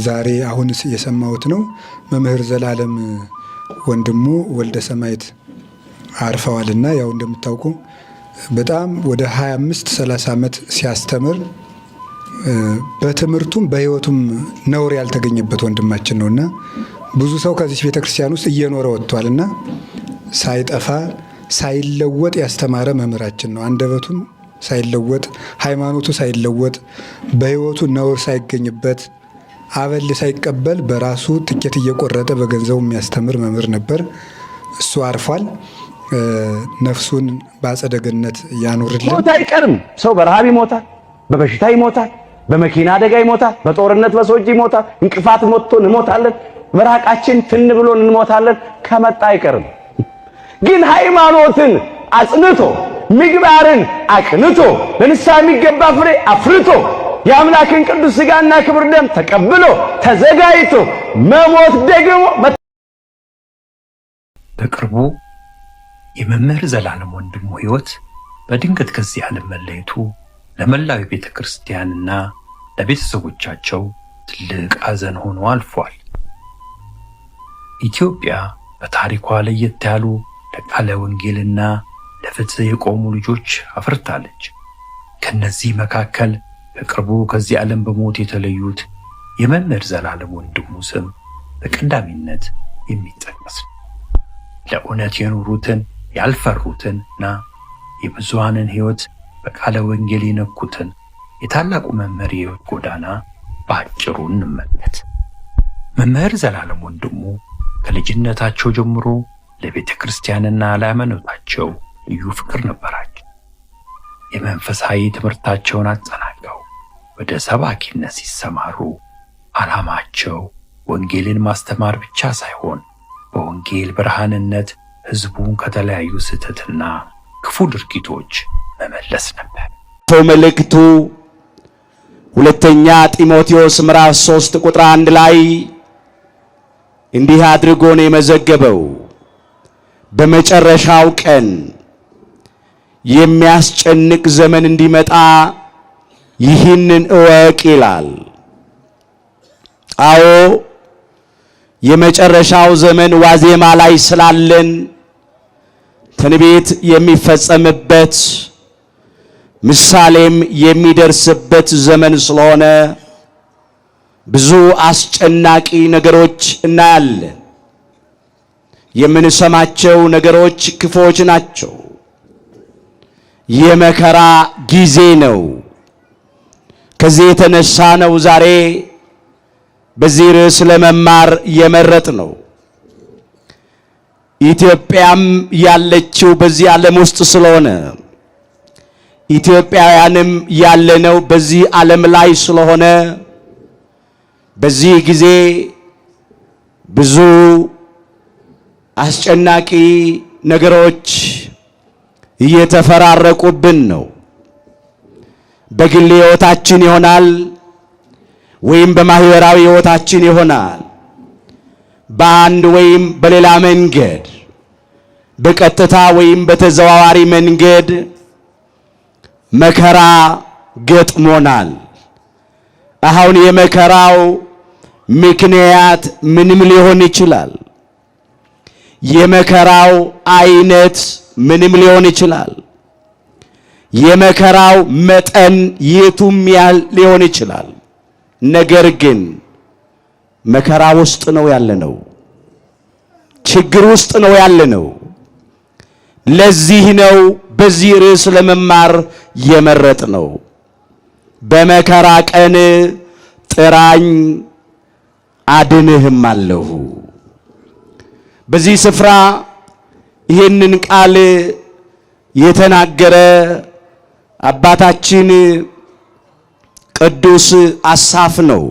ዛሬ አሁን የሰማሁት ነው። መምህር ዘላለም ወንድሙ ወልደ ሰማዕት አርፈዋልና ያው እንደምታውቁ በጣም ወደ 25-30 ዓመት ሲያስተምር በትምህርቱም በህይወቱም ነውር ያልተገኘበት ወንድማችን ነውና ብዙ ሰው ከዚህ ቤተክርስቲያን ውስጥ እየኖረ ወጥቷልና ሳይጠፋ ሳይለወጥ ያስተማረ መምህራችን ነው። አንደበቱም ሳይለወጥ ሃይማኖቱ ሳይለወጥ በህይወቱ ነውር ሳይገኝበት አበል ሳይቀበል በራሱ ጥቂት እየቆረጠ በገንዘቡ የሚያስተምር መምህር ነበር። እሱ አርፏል። ነፍሱን በአጸደ ገነት ያኑርልን። ሞት አይቀርም። ሰው በረሃብ ይሞታል፣ በበሽታ ይሞታል፣ በመኪና አደጋ ይሞታል፣ በጦርነት በሰው እጅ ይሞታል። እንቅፋት መጥቶን እንሞታለን። ምራቃችን ትን ብሎን እንሞታለን። ከመጣ አይቀርም። ግን ሃይማኖትን አጽንቶ ምግባርን አቅንቶ ለንስሐ የሚገባ ፍሬ አፍርቶ የአምላክን ቅዱስ ሥጋና ክብር ደም ተቀብሎ ተዘጋጅቶ መሞት ደግሞ በቅርቡ የመምህር ዘላለም ወንድሙ ሕይወት በድንገት ከዚህ ዓለም መለየቱ ለመላው ቤተ ክርስቲያንና ለቤተሰቦቻቸው ትልቅ ሐዘን ሆኖ አልፏል። ኢትዮጵያ በታሪኳ ለየት ያሉ ለቃለ ወንጌልና ለፍትህ የቆሙ ልጆች አፍርታለች። ከነዚህ መካከል በቅርቡ ከዚህ ዓለም በሞት የተለዩት የመምህር ዘላለም ወንድሙ ስም በቀዳሚነት የሚጠቀስ ነው። ለእውነት የኖሩትን ያልፈሩትንና የብዙሃንን ሕይወት በቃለ ወንጌል የነኩትን የታላቁ መምህር የሕይወት ጎዳና በአጭሩ እንመልከት። መምህር ዘላለም ወንድሙ ከልጅነታቸው ጀምሮ ለቤተ ክርስቲያንና ለሃይማኖታቸው ልዩ ፍቅር ነበራቸው። የመንፈሳዊ ትምህርታቸውን አጠናቀው ወደ ሰባኪነት ሲሰማሩ ዓላማቸው ወንጌልን ማስተማር ብቻ ሳይሆን በወንጌል ብርሃንነት ሕዝቡን ከተለያዩ ስህተትና ክፉ ድርጊቶች መመለስ ነበር። መልእክቱ ሁለተኛ ጢሞቴዎስ ምዕራፍ 3 ቁጥር 1 ላይ እንዲህ አድርጎ ነው የመዘገበው። በመጨረሻው ቀን የሚያስጨንቅ ዘመን እንዲመጣ ይህንን እወቅ ይላል። አዎ የመጨረሻው ዘመን ዋዜማ ላይ ስላለን ትንቢት የሚፈጸምበት ምሳሌም የሚደርስበት ዘመን ስለሆነ ብዙ አስጨናቂ ነገሮች እናያለን። የምንሰማቸው ነገሮች ክፉዎች ናቸው። የመከራ ጊዜ ነው። ከዚህ የተነሳ ነው ዛሬ በዚህ ርዕስ ለመማር የመረጥ ነው። ኢትዮጵያም ያለችው በዚህ ዓለም ውስጥ ስለሆነ ኢትዮጵያውያንም ያለነው በዚህ ዓለም ላይ ስለሆነ በዚህ ጊዜ ብዙ አስጨናቂ ነገሮች እየተፈራረቁብን ነው። በግል ሕይወታችን ይሆናል ወይም በማህበራዊ ሕይወታችን ይሆናል። በአንድ ወይም በሌላ መንገድ በቀጥታ ወይም በተዘዋዋሪ መንገድ መከራ ገጥሞናል። አሁን የመከራው ምክንያት ምንም ሊሆን ይችላል። የመከራው አይነት ምንም ሊሆን ይችላል። የመከራው መጠን የቱም ያህል ሊሆን ይችላል። ነገር ግን መከራ ውስጥ ነው ያለነው። ችግር ውስጥ ነው ያለነው። ለዚህ ነው በዚህ ርዕስ ለመማር የመረጥ ነው። በመከራ ቀን ጥራኝ አድንህም አለሁ። በዚህ ስፍራ ይህንን ቃል የተናገረ አባታችን ቅዱስ አሳፍ ነው።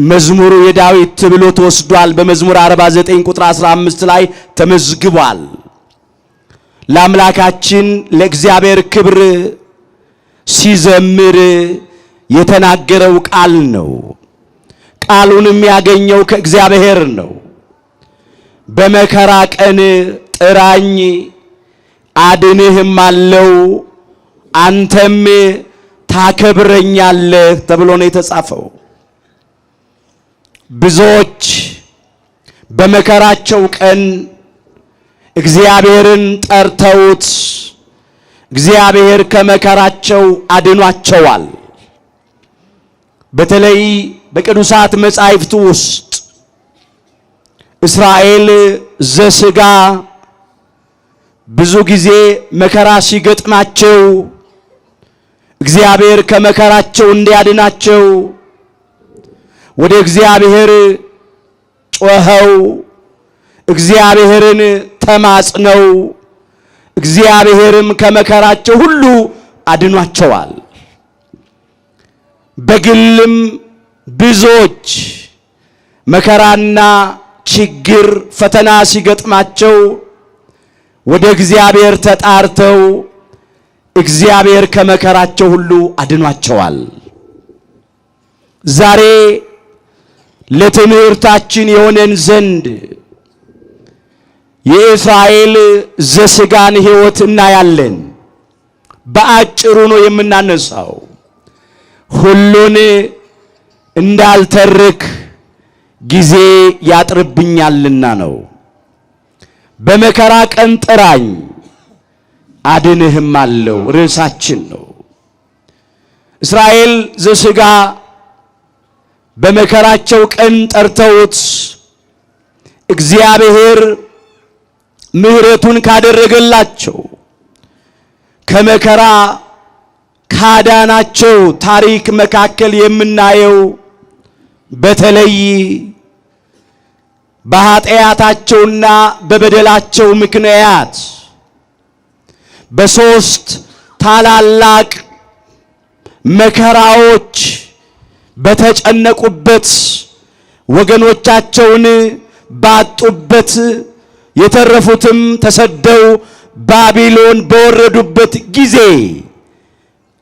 መዝሙሩ የዳዊት ተብሎ ተወስዷል። በመዝሙር 49 ቁጥር 15 ላይ ተመዝግቧል። ለአምላካችን ለእግዚአብሔር ክብር ሲዘምር የተናገረው ቃል ነው። ቃሉንም ያገኘው ከእግዚአብሔር ነው። በመከራ ቀን ጥራኝ አድንህም አለው አንተም ታከብረኛለህ ተብሎ ነው የተጻፈው። ብዙዎች በመከራቸው ቀን እግዚአብሔርን ጠርተውት እግዚአብሔር ከመከራቸው አድኗቸዋል። በተለይ በቅዱሳት መጻሕፍት ውስጥ እስራኤል ዘሥጋ ብዙ ጊዜ መከራ ሲገጥማቸው እግዚአብሔር ከመከራቸው እንዲያድናቸው ወደ እግዚአብሔር ጮኸው እግዚአብሔርን ተማጽነው እግዚአብሔርም ከመከራቸው ሁሉ አድኗቸዋል። በግልም ብዙዎች መከራና ችግር ፈተና ሲገጥማቸው ወደ እግዚአብሔር ተጣርተው እግዚአብሔር ከመከራቸው ሁሉ አድኗቸዋል። ዛሬ ለትምህርታችን የሆነን ዘንድ የእስራኤል ዘሥጋን ሕይወት እናያለን። በአጭሩ ነው የምናነሳው፣ ሁሉን እንዳልተርክ ጊዜ ያጥርብኛልና ነው። በመከራ ቀን ጥራኝ አድንህም አለው ርዕሳችን ነው። እስራኤል ዘሥጋ በመከራቸው ቀን ጠርተውት እግዚአብሔር ምሕረቱን ካደረገላቸው ከመከራ ካዳናቸው ታሪክ መካከል የምናየው በተለይ በኃጢአታቸውና በበደላቸው ምክንያት በሶስት ታላላቅ መከራዎች በተጨነቁበት ወገኖቻቸውን ባጡበት የተረፉትም ተሰደው ባቢሎን በወረዱበት ጊዜ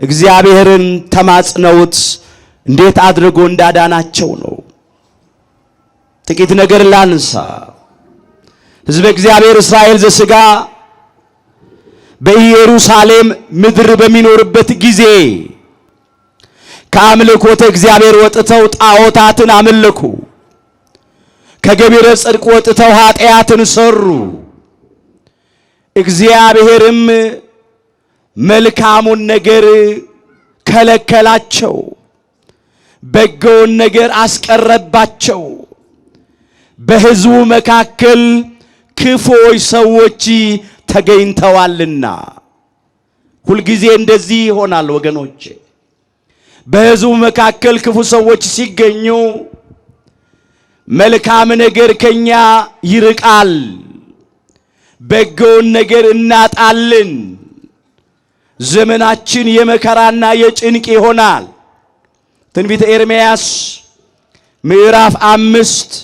እግዚአብሔርን ተማጽነውት እንዴት አድርጎ እንዳዳናቸው ነው። ጥቂት ነገር ላንሳ። ሕዝበ እግዚአብሔር እስራኤል ዘሥጋ በኢየሩሳሌም ምድር በሚኖርበት ጊዜ ከአምልኮተ እግዚአብሔር ወጥተው ጣዖታትን አመለኩ። ከገቢረ ጽድቅ ወጥተው ኃጢአትን ሰሩ። እግዚአብሔርም መልካሙን ነገር ከለከላቸው፣ በጎውን ነገር አስቀረባቸው። በሕዝቡ መካከል ክፉዎች ሰዎች ተገኝተዋልና። ሁልጊዜ እንደዚህ ይሆናል ወገኖቼ። በሕዝቡ መካከል ክፉ ሰዎች ሲገኙ መልካም ነገር ከኛ ይርቃል፣ በጎውን ነገር እናጣለን። ዘመናችን የመከራና የጭንቅ ይሆናል። ትንቢተ ኤርምያስ ምዕራፍ 5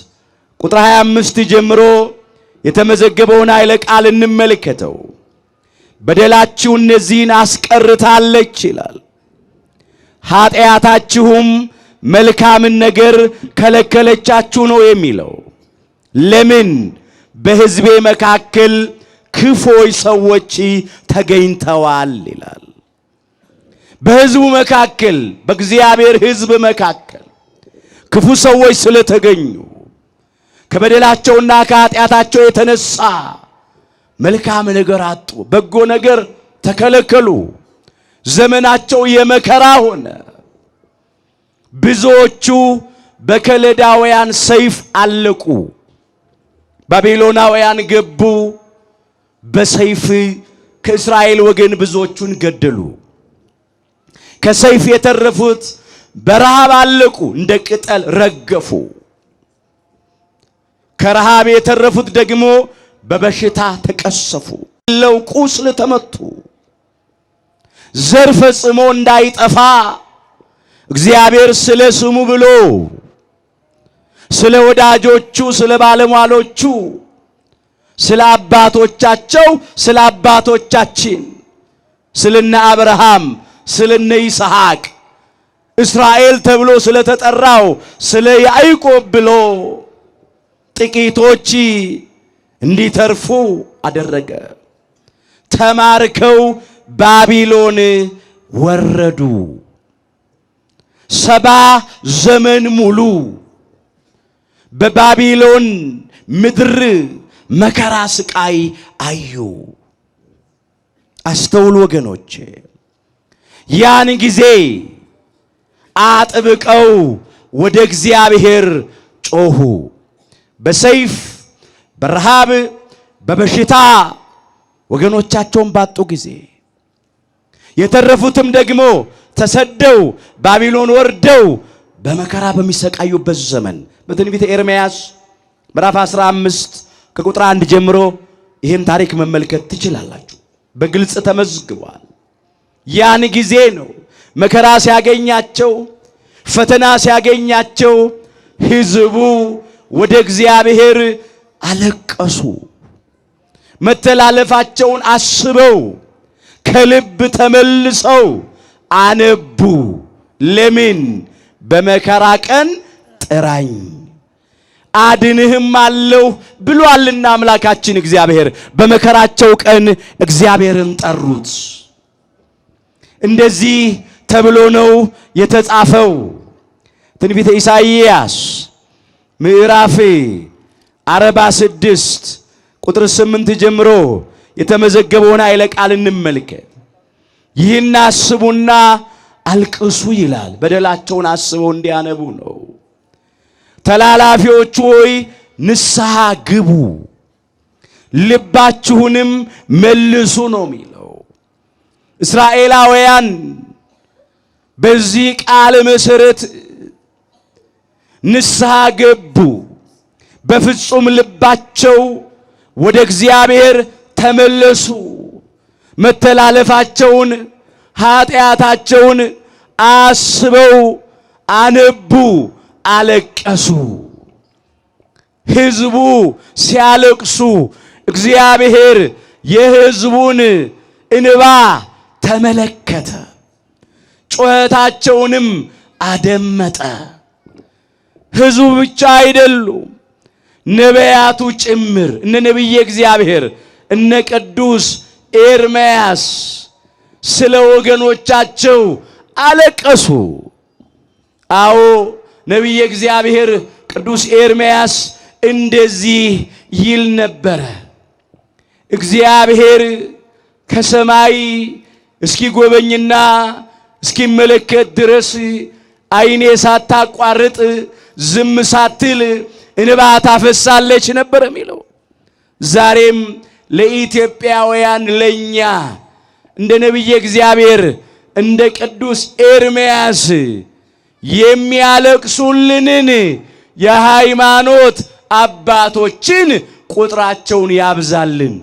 ቁጥር 25 ጀምሮ የተመዘገበውን ኃይለ ቃል እንመልከተው። በደላችሁ እነዚህን አስቀርታለች ይላል፣ ኃጢአታችሁም መልካምን ነገር ከለከለቻችሁ ነው የሚለው። ለምን? በሕዝቤ መካከል ክፎች ሰዎች ተገኝተዋል ይላል። በሕዝቡ መካከል በእግዚአብሔር ሕዝብ መካከል ክፉ ሰዎች ስለተገኙ ከበደላቸውና ከኃጢአታቸው የተነሳ መልካም ነገር አጡ፣ በጎ ነገር ተከለከሉ። ዘመናቸው የመከራ ሆነ። ብዙዎቹ በከለዳውያን ሰይፍ አለቁ። ባቢሎናውያን ገቡ፣ በሰይፍ ከእስራኤል ወገን ብዙዎቹን ገደሉ። ከሰይፍ የተረፉት በረሃብ አለቁ፣ እንደ ቅጠል ረገፉ። ከረሃብ የተረፉት ደግሞ በበሽታ ተቀሰፉ፣ ለው ቁስል ተመቱ። ዘር ፈጽሞ እንዳይጠፋ እግዚአብሔር ስለ ስሙ ብሎ ስለ ወዳጆቹ ስለ ባለሟሎቹ ስለ አባቶቻቸው ስለ አባቶቻችን ስለነ አብርሃም ስለነ ይስሐቅ እስራኤል ተብሎ ስለተጠራው ስለ ያዕቆብ ብሎ ጥቂቶች እንዲተርፉ አደረገ። ተማርከው ባቢሎን ወረዱ። 70 ዘመን ሙሉ በባቢሎን ምድር መከራ ስቃይ አዩ። አስተውሉ ወገኖቼ። ያን ጊዜ አጥብቀው ወደ እግዚአብሔር ጮኹ። በሰይፍ በረሃብ በበሽታ ወገኖቻቸውን ባጡ ጊዜ የተረፉትም ደግሞ ተሰደው ባቢሎን ወርደው በመከራ በሚሰቃዩበት ዘመን በትንቢተ ኤርምያስ ምዕራፍ 15 ከቁጥር 1 ጀምሮ ይህን ታሪክ መመልከት ትችላላችሁ። በግልጽ ተመዝግቧል። ያን ጊዜ ነው መከራ ሲያገኛቸው፣ ፈተና ሲያገኛቸው ሕዝቡ ወደ እግዚአብሔር አለቀሱ። መተላለፋቸውን አስበው ከልብ ተመልሰው አነቡ። ለምን? በመከራ ቀን ጥራኝ አድንህም አለው ብሏልና አምላካችን እግዚአብሔር። በመከራቸው ቀን እግዚአብሔርን ጠሩት። እንደዚህ ተብሎ ነው የተጻፈው። ትንቢተ ኢሳይያስ ምዕራፍ 46 ቁጥር 8 ጀምሮ የተመዘገበውን ኃይለ ቃል እንመልከት። ይህን አስቡና አልቅሱ ይላል። በደላቸውን አስበው እንዲያነቡ ነው። ተላላፊዎቹ ሆይ ንስሐ ግቡ፣ ልባችሁንም መልሱ ነው የሚለው። እስራኤላውያን በዚህ ቃል መሰረት ንስሐ ገቡ። በፍጹም ልባቸው ወደ እግዚአብሔር ተመለሱ። መተላለፋቸውን ኃጢአታቸውን አስበው አነቡ፣ አለቀሱ። ሕዝቡ ሲያለቅሱ እግዚአብሔር የሕዝቡን እንባ ተመለከተ፣ ጩኸታቸውንም አደመጠ። ሕዝቡ ብቻ አይደሉም፣ ነቢያቱ ጭምር እነ ነቢየ እግዚአብሔር እነ ቅዱስ ኤርምያስ ስለ ወገኖቻቸው አለቀሱ። አዎ ነቢየ እግዚአብሔር ቅዱስ ኤርምያስ እንደዚህ ይል ነበረ። እግዚአብሔር ከሰማይ እስኪጎበኝና እስኪመለከት ድረስ ዓይኔ ሳታቋርጥ ዝም ሳትል እንባ ታፈሳለች ነበር የሚለው። ዛሬም ለኢትዮጵያውያን ለኛ እንደ ነቢየ እግዚአብሔር እንደ ቅዱስ ኤርምያስ የሚያለቅሱልንን የሃይማኖት አባቶችን ቁጥራቸውን ያብዛልን።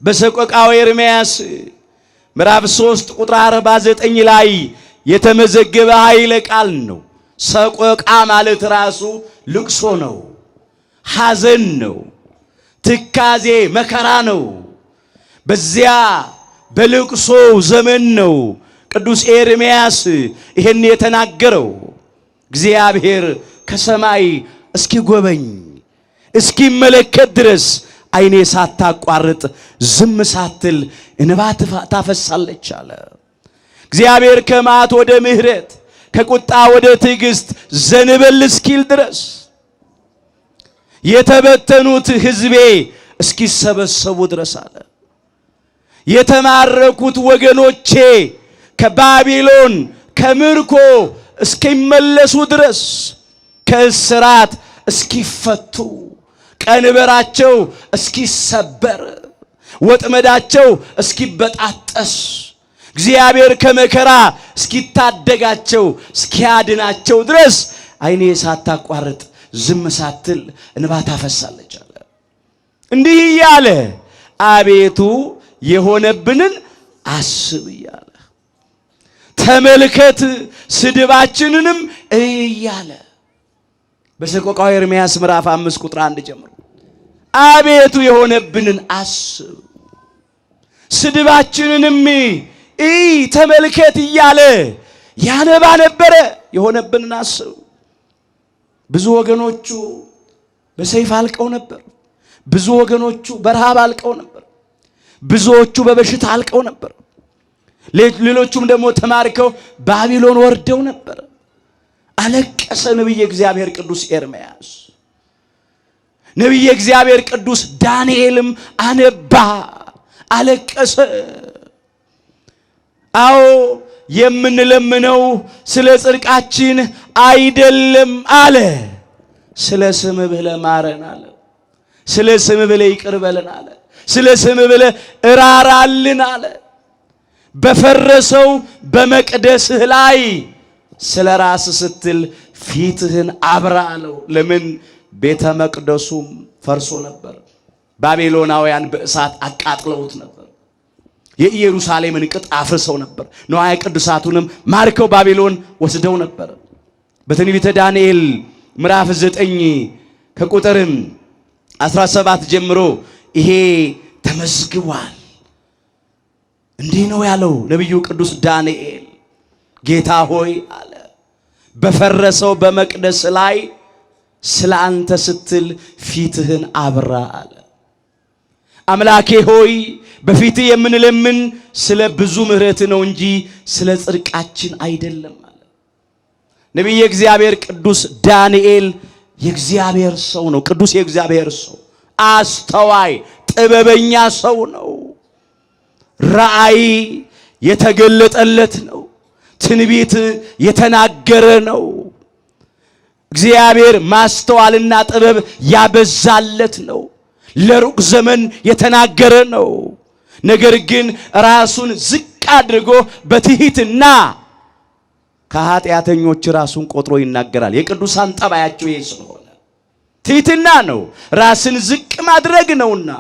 በሰቆቃወ ኤርምያስ ምዕራፍ 3 ቁጥር 49 ላይ የተመዘገበ ኃይለ ቃል ነው። ሰቆቃ ማለት ራሱ ልቅሶ ነው፣ ሐዘን ነው፣ ትካዜ መከራ ነው። በዚያ በልቅሶ ዘመን ነው ቅዱስ ኤርምያስ ይሄን የተናገረው። እግዚአብሔር ከሰማይ እስኪጎበኝ እስኪመለከት ድረስ ዓይኔ ሳታቋርጥ ዝም ሳትል እንባ ታፈሳለች አለ። እግዚአብሔር ከመዓት ወደ ምሕረት ከቁጣ ወደ ትዕግስት ዘንበል እስኪል ድረስ የተበተኑት ሕዝቤ እስኪሰበሰቡ ድረስ አለ። የተማረኩት ወገኖቼ ከባቢሎን ከምርኮ እስኪመለሱ ድረስ ከእስራት እስኪፈቱ ቀንበራቸው እስኪሰበር ወጥመዳቸው እስኪበጣጠስ እግዚአብሔር ከመከራ እስኪታደጋቸው እስኪያድናቸው ድረስ ዓይኔ ሳታቋርጥ ዝም ሳትል እንባ ታፈሳለች አለ። እንዲህ እያለ አቤቱ የሆነብንን አስብ እያለ ተመልከት ስድባችንንም እያለ በሰቆቃወ ኤርምያስ ምዕራፍ 5 ቁጥር 1 ጀምሮ አቤቱ የሆነብንን አስብ ስድባችንንም ተመልከት እያለ ያነባ ነበረ። የሆነብንን አስብ። ብዙ ወገኖቹ በሰይፍ አልቀው ነበር። ብዙ ወገኖቹ በረሃብ አልቀው ነበር። ብዙዎቹ በበሽታ አልቀው ነበር። ሌሎቹም ደግሞ ተማርከው ባቢሎን ወርደው ነበር። አለቀሱ። አለቀሰ ነቢየ እግዚአብሔር ቅዱስ ኤርምያስ። ነቢየ እግዚአብሔር ቅዱስ ዳንኤልም አነባ፣ አለቀሰ። አዎ የምንለምነው ስለ ጽድቃችን አይደለም አለ። ስለ ስምህ ብለህ ማረን አለ። ስለ ስምህ ብለህ ይቅር በለን አለ። ስለ ስምህ ብለህ እራራልን አለ። በፈረሰው በመቅደስህ ላይ ስለ ራስህ ስትል ፊትህን አብራ አለው። ለምን? ቤተ መቅደሱም ፈርሶ ነበር። ባቢሎናውያን በእሳት አቃጥለውት ነበር። የኢየሩሳሌምን ቅጥ አፍርሰው ነበር። ንዋየ ቅዱሳቱንም ማርከው ባቢሎን ወስደው ነበር። በትንቢተ ዳንኤል ምዕራፍ 9 ከቁጥር 17 ጀምሮ ይሄ ተመዝግቧል። እንዲህ ነው ያለው ነቢዩ ቅዱስ ዳንኤል። ጌታ ሆይ አለ በፈረሰው በመቅደስ ላይ ስለ አንተ ስትል ፊትህን አብራ አለ። አምላኬ ሆይ በፊትህ የምንለምን ስለ ብዙ ምሕረት ነው እንጂ ስለ ጽድቃችን አይደለም አለ። ነቢየ እግዚአብሔር ቅዱስ ዳንኤል የእግዚአብሔር ሰው ነው። ቅዱስ የእግዚአብሔር ሰው፣ አስተዋይ ጥበበኛ ሰው ነው። ራእይ የተገለጠለት ነው። ትንቢት የተናገረ ነው። እግዚአብሔር ማስተዋልና ጥበብ ያበዛለት ነው። ለሩቅ ዘመን የተናገረ ነው። ነገር ግን ራሱን ዝቅ አድርጎ በትሕትና ከኃጢአተኞች ራሱን ቆጥሮ ይናገራል። የቅዱሳን ጠባያቸው ይህ ስለሆነ ትሕትና ነው፣ ራስን ዝቅ ማድረግ ነውና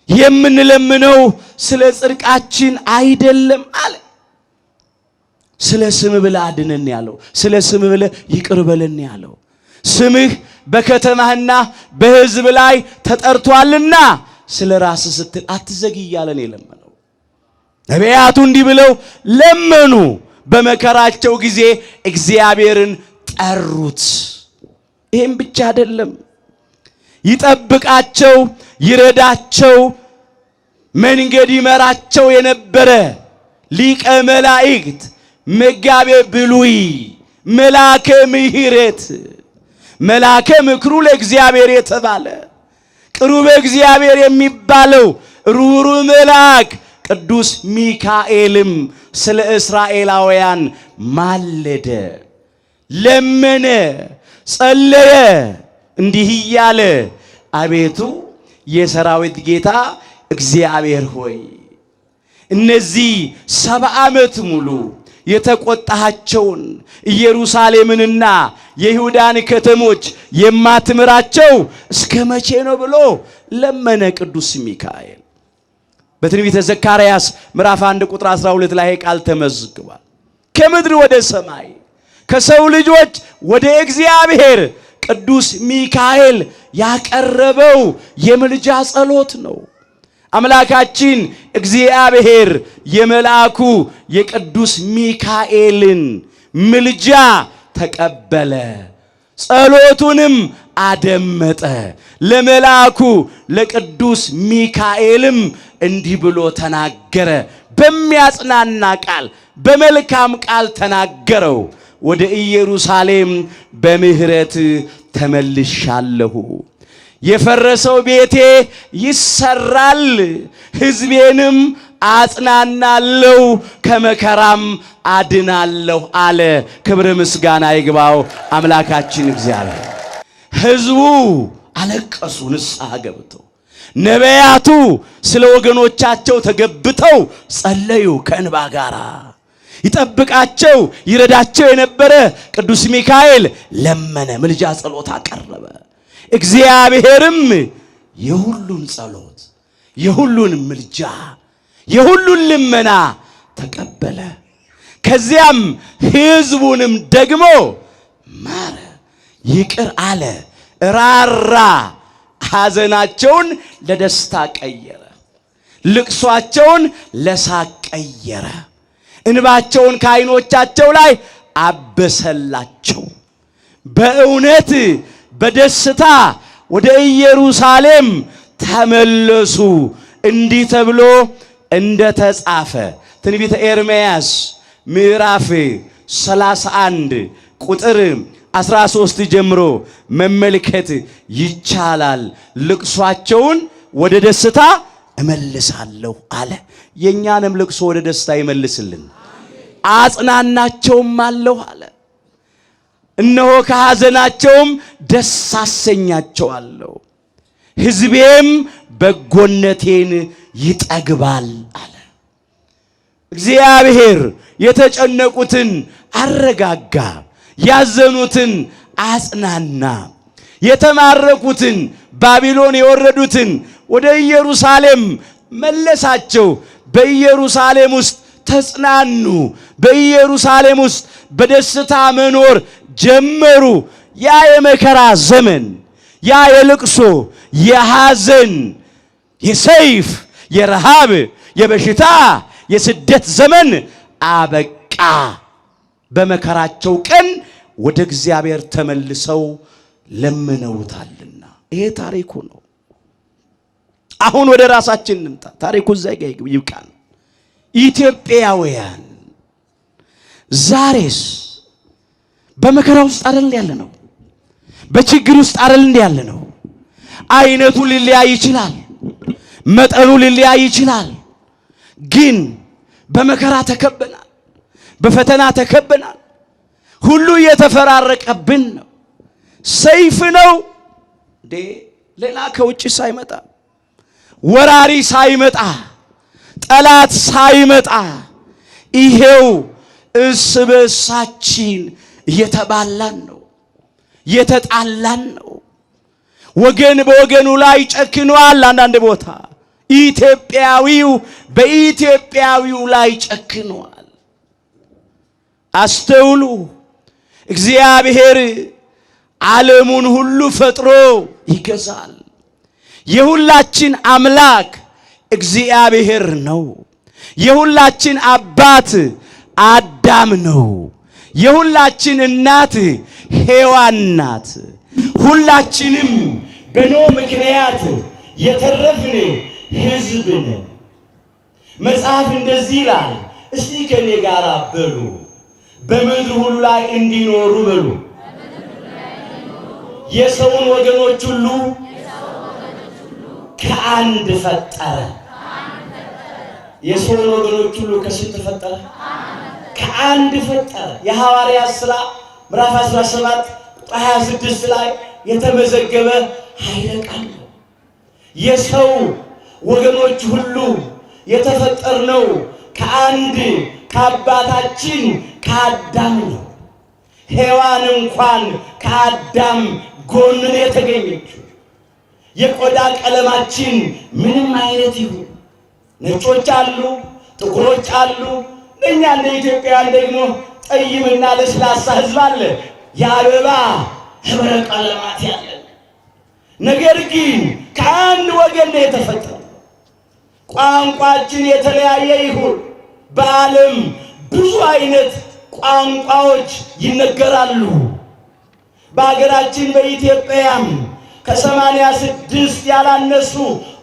የምንለምነው ስለ ጽድቃችን አይደለም አለ። ስለ ስምህ ብለህ አድነን ያለው፣ ስለ ስምህ ብለህ ይቅር በለን ያለው። ስምህ በከተማህና በሕዝብ ላይ ተጠርቷልና ስለ ራስህ ስትል አትዘግይ እያለን የለመነው። ነቢያቱ እንዲህ ብለው ለመኑ። በመከራቸው ጊዜ እግዚአብሔርን ጠሩት። ይህም ብቻ አይደለም፣ ይጠብቃቸው ይረዳቸው መንገድ ይመራቸው የነበረ ሊቀ መላእክት መጋቤ ብሉይ መልአከ ምሕረት መልአከ ምክሩ ለእግዚአብሔር የተባለ ቅሩበ እግዚአብሔር የሚባለው ሩሩ መልአክ ቅዱስ ሚካኤልም ስለ እስራኤላውያን ማለደ፣ ለመነ፣ ጸለየ። እንዲህ እያለ አቤቱ የሰራዊት ጌታ እግዚአብሔር ሆይ እነዚህ 70 ዓመት ሙሉ የተቆጣሃቸውን ኢየሩሳሌምንና የይሁዳን ከተሞች የማትምራቸው እስከ መቼ ነው ብሎ ለመነ ቅዱስ ሚካኤል። በትንቢተ ዘካርያስ ምዕራፍ 1 ቁጥር 12 ላይ ቃል ተመዝግቧል። ከምድር ወደ ሰማይ ከሰው ልጆች ወደ እግዚአብሔር ቅዱስ ሚካኤል ያቀረበው የምልጃ ጸሎት ነው። አምላካችን እግዚአብሔር የመልአኩ የቅዱስ ሚካኤልን ምልጃ ተቀበለ፣ ጸሎቱንም አደመጠ። ለመልአኩ ለቅዱስ ሚካኤልም እንዲህ ብሎ ተናገረ። በሚያጽናና ቃል በመልካም ቃል ተናገረው። ወደ ኢየሩሳሌም በምህረት ተመልሻለሁ፣ የፈረሰው ቤቴ ይሰራል፣ ሕዝቤንም አጽናናለሁ፣ ከመከራም አድናለሁ አለ። ክብር ምስጋና ይግባው አምላካችን እግዚአብሔር። ሕዝቡ አለቀሱ ንስሐ ገብተው። ነቢያቱ ስለ ወገኖቻቸው ተገብተው ጸለዩ ከእንባ ጋር። ይጠብቃቸው ይረዳቸው የነበረ ቅዱስ ሚካኤል ለመነ፣ ምልጃ ጸሎት አቀረበ። እግዚአብሔርም የሁሉን ጸሎት፣ የሁሉን ምልጃ፣ የሁሉን ልመና ተቀበለ። ከዚያም ሕዝቡንም ደግሞ ማረ፣ ይቅር አለ፣ ራራ። ሐዘናቸውን ለደስታ ቀየረ፣ ልቅሷቸውን ለሳቅ ቀየረ። እንባቸውን ከዓይኖቻቸው ላይ አበሰላቸው። በእውነት በደስታ ወደ ኢየሩሳሌም ተመለሱ። እንዲህ ተብሎ እንደተጻፈ ትንቢተ ኤርምያስ ምዕራፍ 31 ቁጥር 13 ጀምሮ መመልከት ይቻላል። ልቅሷቸውን ወደ ደስታ እመልሳለሁ አለ። የኛንም ልቅሶ ወደ ደስታ ይመልስልን። አጽናናቸውም አለሁ አለ። እነሆ ከሐዘናቸውም ደስ አሰኛቸዋለሁ፣ ሕዝቤም በጎነቴን ይጠግባል አለ። እግዚአብሔር የተጨነቁትን አረጋጋ፣ ያዘኑትን አጽናና፣ የተማረኩትን ባቢሎን የወረዱትን ወደ ኢየሩሳሌም መለሳቸው። በኢየሩሳሌም ውስጥ ተጽናኑ። በኢየሩሳሌም ውስጥ በደስታ መኖር ጀመሩ። ያ የመከራ ዘመን፣ ያ የልቅሶ፣ የሐዘን፣ የሰይፍ፣ የረሃብ፣ የበሽታ፣ የስደት ዘመን አበቃ። በመከራቸው ቀን ወደ እግዚአብሔር ተመልሰው ለምነውታልና። ይሄ ታሪኩ ነው። አሁን ወደ ራሳችን እንምጣ። ታሪኩ እዛ ይብቃል። ኢትዮጵያውያን ዛሬስ በመከራ ውስጥ አይደል ያለ ነው? በችግር ውስጥ አይደል ያለ ነው? አይነቱ ሊለያይ ይችላል፣ መጠኑ ሊለያይ ይችላል። ግን በመከራ ተከበናል፣ በፈተና ተከበናል። ሁሉ እየተፈራረቀብን ነው። ሰይፍ ነው እንዴ? ሌላ ከውጭ ሳይመጣ፣ ወራሪ ሳይመጣ፣ ጠላት ሳይመጣ ይሄው እርስ በርሳችን እየተባላን ነው፣ እየተጣላን ነው። ወገን በወገኑ ላይ ጨክኗል። አንዳንድ ቦታ ኢትዮጵያዊው በኢትዮጵያዊው ላይ ጨክኗል። አስተውሉ። እግዚአብሔር ዓለሙን ሁሉ ፈጥሮ ይገዛል። የሁላችን አምላክ እግዚአብሔር ነው። የሁላችን አባት አዳም ነው። የሁላችን እናት ሔዋን ናት። ሁላችንም በኖህ ምክንያት የተረፍን ሕዝብ ነን። መጽሐፍ እንደዚህ ይላል፣ እስቲ ከኔ ጋር በሉ፣ በምድር ሁሉ ላይ እንዲኖሩ በሉ። የሰውን ወገኖች ሁሉ ከአንድ ፈጠረ። የሰውን ወገኖች ሁሉ ከስንት ፈጠረ? ከአንድ ፈጠረ። የሐዋርያት ሥራ ምዕራፍ 17 26 ላይ የተመዘገበ ኃይለ ቃል ነው። የሰው ወገኖች ሁሉ የተፈጠርነው ከአንድ ከአባታችን ከአዳም ነው። ሔዋን እንኳን ከአዳም ጎን ነው የተገኘችው። የቆዳ ቀለማችን ምንም አይነት ይሁን፣ ነጮች አሉ፣ ጥቁሮች አሉ። እኛ እንደ ኢትዮጵያውያን ደግሞ ጠይምና ለስላሳ ሕዝብ አለ፣ የአበባ ህብረ ቀለማት ያለን። ነገር ግን ከአንድ ወገን ነው የተፈጠረው። ቋንቋችን የተለያየ ይሁን፣ በዓለም ብዙ አይነት ቋንቋዎች ይነገራሉ። በሀገራችን በኢትዮጵያም ከ86 ያላነሱ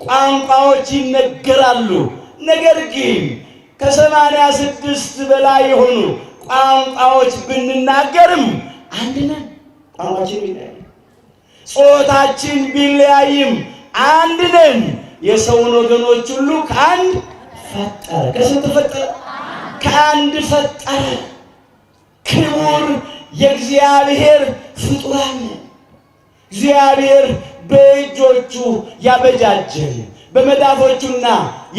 ቋንቋዎች ይነገራሉ። ነገር ግን ከ86 በላይ የሆኑ ቋንቋዎች ብንናገርም አንድ ነን። ቋንቋችን ቢለያይም ጾታችን ቢለያይም አንድ ነን። የሰውን ወገኖች ሁሉ ከአንድ ፈጠረ። ከስንት ፈጠረ? ከአንድ ፈጠረ። ክቡር የእግዚአብሔር ፍጡራን እግዚአብሔር በእጆቹ ያበጃጀን በመዳፎቹና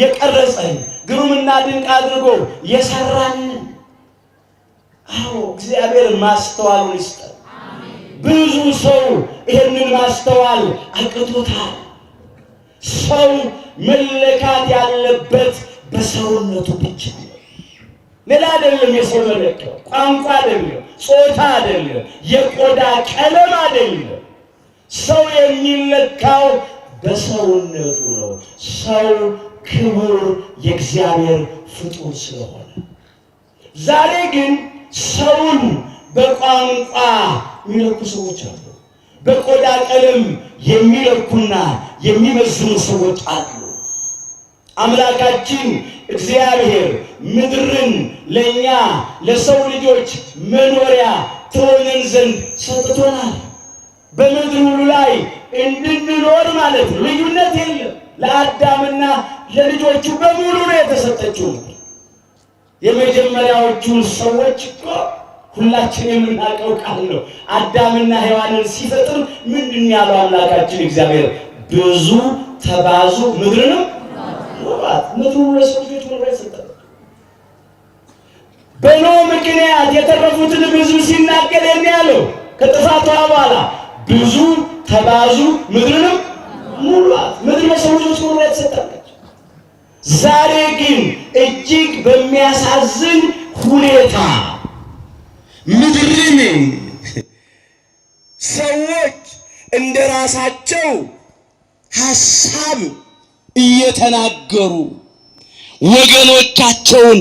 የቀረጸን ግሩምና ድንቅ አድርጎ የሰራን። አዎ እግዚአብሔር ማስተዋሉን ይስጠን። ብዙ ሰው ይህንን ማስተዋል አቅቶታል። ሰው መለካት ያለበት በሰውነቱ ብቻ ነው። ሌላ አይደለም። የሰው መለኪያ ቋንቋ አይደለም፣ ጾታ አይደለም፣ የቆዳ ቀለም አይደለም። ሰው የሚለካው በሰውነቱ ነው። ሰው ክቡር የእግዚአብሔር ፍጡር ስለሆነ ዛሬ ግን ሰውን በቋንቋ የሚለኩ ሰዎች አሉ። በቆዳ ቀለም የሚለኩና የሚመዝኑ ሰዎች አሉ። አምላካችን እግዚአብሔር ምድርን ለኛ ለሰው ልጆች መኖሪያ ትሆነን ዘንድ ሰጥቶናል። በምድር ሁሉ ላይ እንድንኖር ማለት ነው። ልዩነት የለም። ለአዳምና ለልጆቹ በሙሉ ነው የተሰጠችው። የመጀመሪያዎቹ ሰዎች እኮ ሁላችን የምናውቀው ቃል ነው። አዳምና ሔዋንን ሲፈጥር ምንድን ያለው አምላካችን እግዚአብሔር? ብዙ ተባዙ ምድርንም ሙሏት። ምድሩ ለሰው ልጆች መኖሪያ ሰጠ። በኖህ ምክንያት የተረፉትን ሕዝብ ሲናገር ያለው ከጥፋቷ በኋላ ብዙ ተባዙ ምድርንም ሙሏት። ምድር ለሰው ልጆች መኖሪያ ተሰጠች። ዛሬ ግን እጅግ በሚያሳዝን ሁኔታ ምድርን ሰዎች እንደራሳቸው ሐሳብ እየተናገሩ ወገኖቻቸውን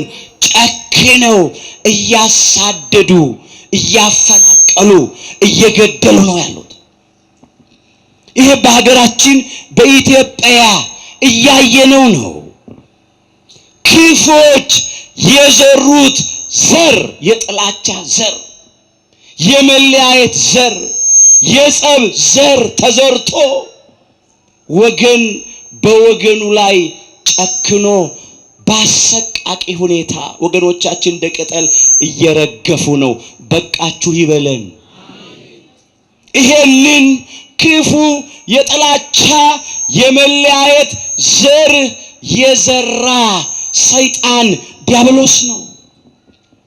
ጨክነው እያሳደዱ እያፈናቀሉ እየገደሉ ነው ያሉት። ይሄ በሀገራችን በኢትዮጵያ እያየነው ነው። ክፎች የዘሩት ዘር፣ የጥላቻ ዘር፣ የመለያየት ዘር፣ የጸብ ዘር ተዘርቶ ወገን በወገኑ ላይ ጨክኖ በአሰቃቂ ሁኔታ ወገኖቻችን እንደ ቅጠል እየረገፉ ነው። በቃችሁ ይበለን። ይሄንን ክፉ የጥላቻ የመለያየት ዘር የዘራ ሰይጣን ዲያብሎስ ነው።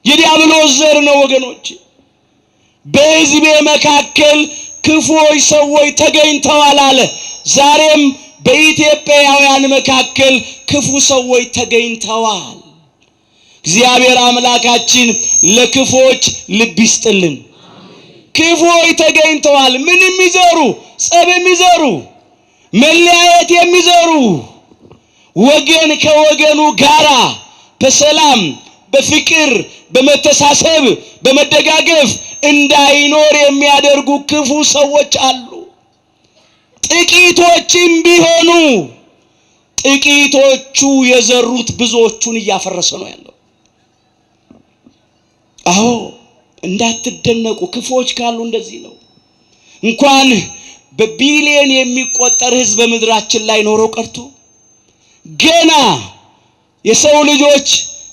የዲያብሎስ ዘር ነው ወገኖች። በሕዝቤ መካከል ክፉዎች ሰዎች ተገኝተዋል አለ። ዛሬም በኢትዮጵያውያን መካከል ክፉ ሰዎች ተገኝተዋል። እግዚአብሔር አምላካችን ለክፉዎች ልብ ይስጥልን። ክፉዎች ተገኝተዋል። ምን የሚዘሩ? ጸብ የሚዘሩ፣ መለያየት የሚዘሩ፣ ወገን ከወገኑ ጋራ በሰላም በፍቅር በመተሳሰብ በመደጋገፍ እንዳይኖር የሚያደርጉ ክፉ ሰዎች አሉ። ጥቂቶችም ቢሆኑ ጥቂቶቹ የዘሩት ብዙዎቹን እያፈረሰ ነው ያለው። አዎ እንዳትደነቁ፣ ክፉዎች ካሉ እንደዚህ ነው። እንኳን በቢሊየን የሚቆጠር ሕዝብ በምድራችን ላይ ኖሮ ቀርቶ ገና የሰው ልጆች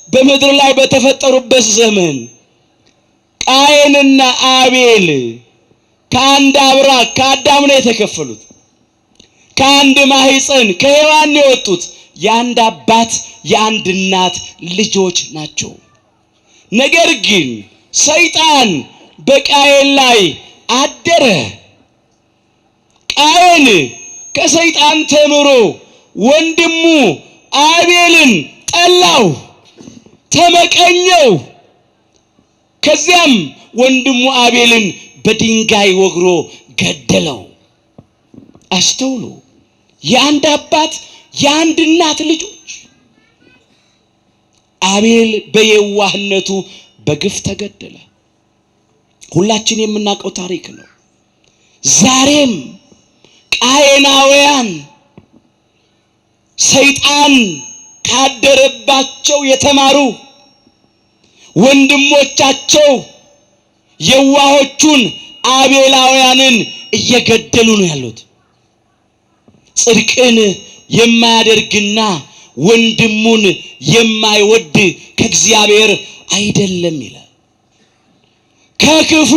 በምድር ላይ በተፈጠሩበት ዘመን ቃየንና አቤል ከአንድ አብራክ ከአዳም ነው የተከፈሉት። ከአንድ ማህፀን ከሔዋን የወጡት የአንድ አባት የአንድ እናት ልጆች ናቸው። ነገር ግን ሰይጣን በቃየን ላይ አደረ። ቃየን ከሰይጣን ተምሮ ወንድሙ አቤልን ጠላው፣ ተመቀኘው። ከዚያም ወንድሙ አቤልን በድንጋይ ወግሮ ገደለው። አስተውሉ። የአንድ አባት የአንድ እናት ልጆች። አቤል በየዋህነቱ በግፍ ተገደለ። ሁላችን የምናውቀው ታሪክ ነው። ዛሬም ቃየናውያን ሰይጣን ካደረባቸው የተማሩ ወንድሞቻቸው የዋሆቹን አቤላውያንን እየገደሉ ነው ያሉት። ጽድቅን የማያደርግና ወንድሙን የማይወድ ከእግዚአብሔር አይደለም ይላል። ከክፉ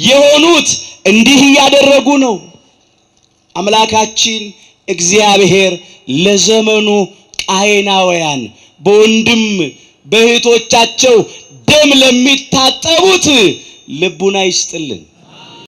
የሆኑት እንዲህ እያደረጉ ነው። አምላካችን እግዚአብሔር ለዘመኑ ቃየናውያን በወንድም በእህቶቻቸው ደም ለሚታጠቡት ልቡና ይስጥልን።